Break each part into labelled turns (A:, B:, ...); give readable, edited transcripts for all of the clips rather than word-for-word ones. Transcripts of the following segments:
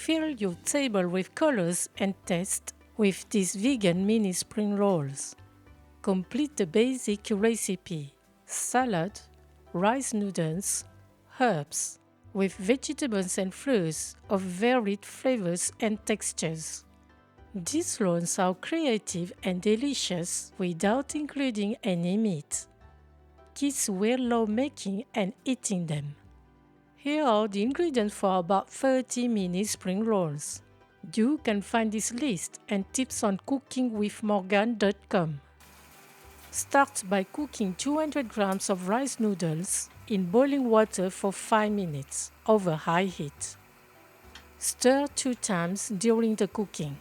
A: Fill your table with colors and taste with these vegan mini spring rolls. Complete the basic recipe: salad, rice noodles, herbs, with vegetables and fruits of varied flavors and textures. These rolls are creative and delicious without including any meat. Kids will love making and eating them. Here are the ingredients for about 30 mini spring rolls. You can find this list and tips on cookingwithmorgan.com. Start by cooking 200 grams of rice noodles in boiling water for 5 minutes over high heat. Stir 2 times during the cooking.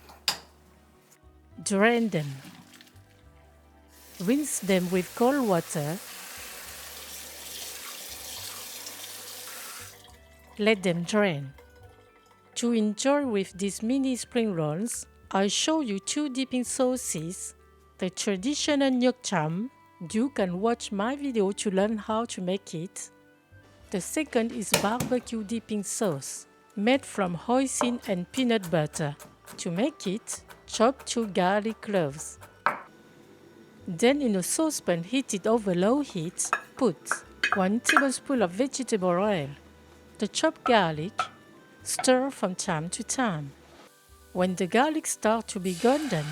A: Drain them. Rinse them with cold water. Let them drain. To enjoy with these mini spring rolls, I'll show you 2 dipping sauces. The traditional Nuoc Cham. You can watch my video to learn how to make it. The second is barbecue dipping sauce, made from hoisin and peanut butter. To make it, chop 2 garlic cloves. Then in a saucepan heated over low heat, put 1 tablespoon of vegetable oil. The chopped garlic, stir from time to time. When the garlic starts to be golden,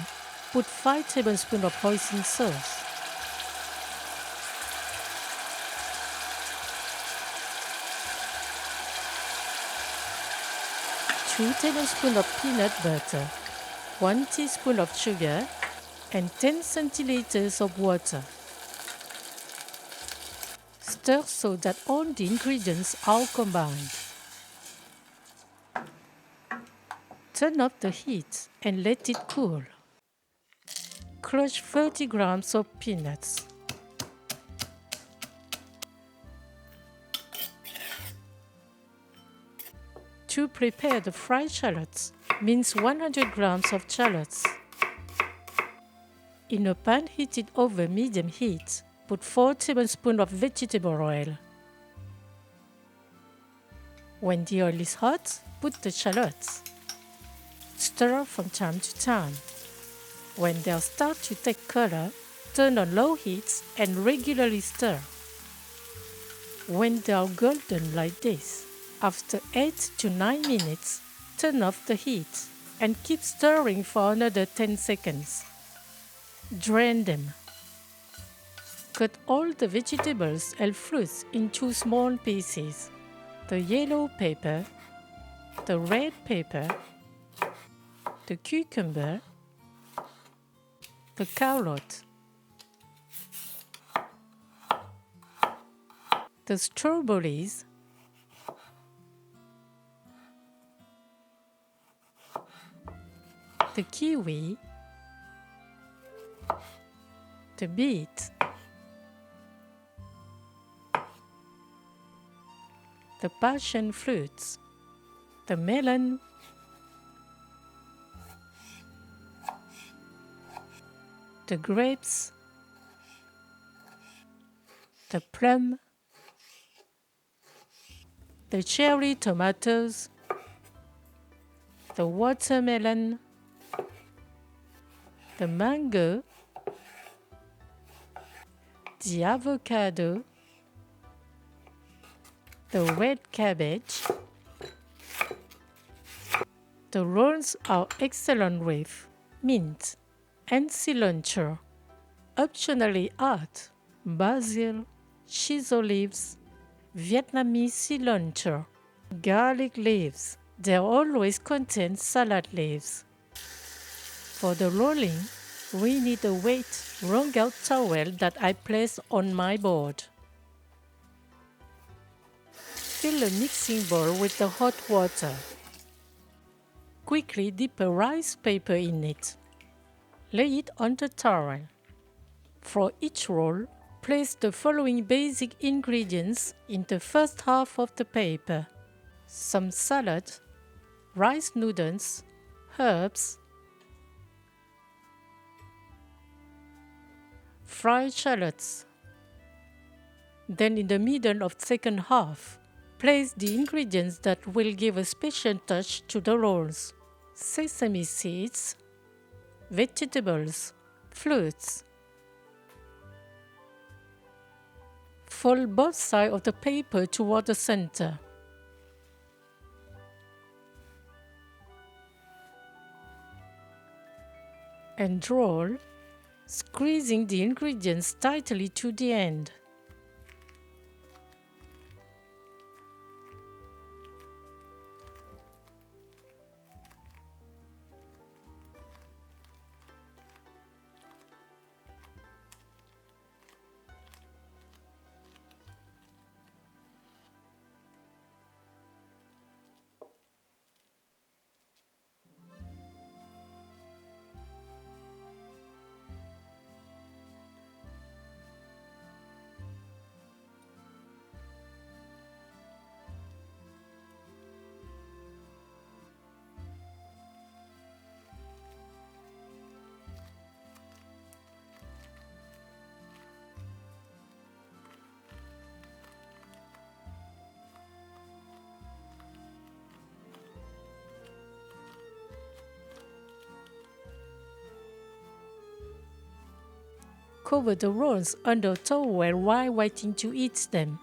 A: put 5 tablespoons of hoisin sauce. Two tablespoons of peanut butter, 1 teaspoon of sugar, and 10 centiliters of water. Stir so that all the ingredients are combined. Turn off the heat and let it cool. Crush 30 grams of peanuts. To prepare the fried shallots, mince 100 grams of shallots. In a pan heated over medium heat, put 4 tablespoons of vegetable oil. When the oil is hot, put the shallots. Stir from time to time. When they start to take color, turn on low heat and regularly stir. When they are golden like this, after 8 to 9 minutes, turn off the heat and keep stirring for another 10 seconds. Drain them. Cut all the vegetables and fruits into small pieces. The yellow pepper, the red pepper, the cucumber, the carrot, the strawberries, the kiwi, the beet, the passion fruits, the melon, the grapes, the plum, the cherry tomatoes, the watermelon, the mango, the avocado, the red cabbage. The rolls are excellent with mint and cilantro. Optionally add basil, shiso leaves, Vietnamese cilantro, garlic leaves. They always contain salad leaves. For the rolling, we need a wet, wrung-out towel that I place on my board. Fill a mixing bowl with the hot water. Quickly dip a rice paper in it. Lay it on the towel. For each roll, place the following basic ingredients in the first half of the paper: some salad, rice noodles, herbs, fried shallots. Then in the middle of the second half, Place the ingredients that will give a special touch to the rolls: sesame seeds, vegetables, fruits. Fold both sides of the paper toward the center. And roll, squeezing the ingredients tightly to the end. Cover the rolls under a towel while waiting to eat them.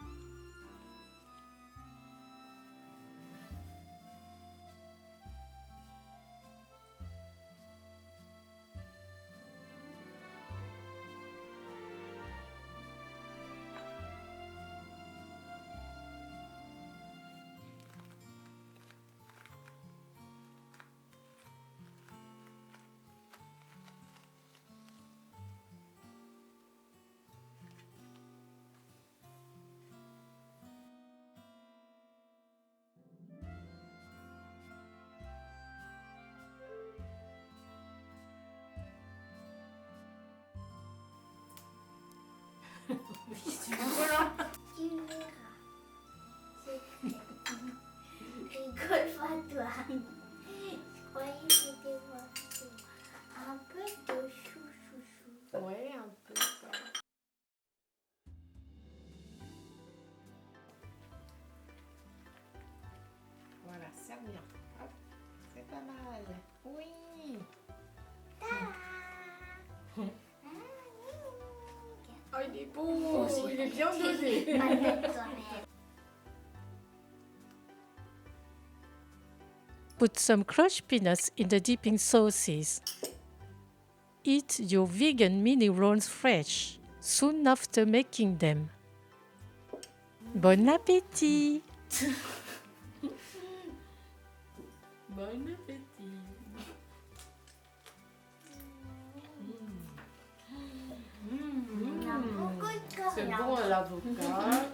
B: Ouais, un peu. Voilà, serre bien. Hop, c'est pas mal. Oui. Oh, il est beau, il est bien dosé.
A: Put some crushed peanuts in the dipping sauces. Eat your vegan mini rolls fresh, soon after making them. Bon appétit!
B: Bon appétit. C'est bon l'avocat.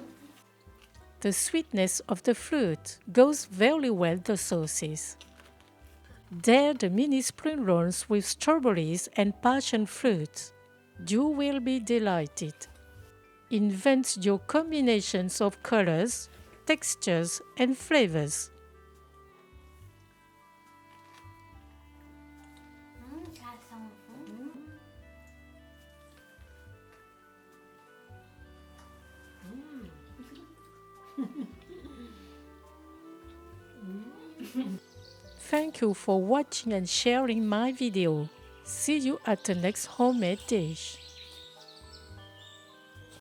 A: The sweetness of the fruit goes very well with the sauces. There the mini spring rolls with strawberries and passion fruit. You will be delighted. Invent your combinations of colors, textures, and flavors. Thank you for watching and sharing my video. See you at the next homemade dish.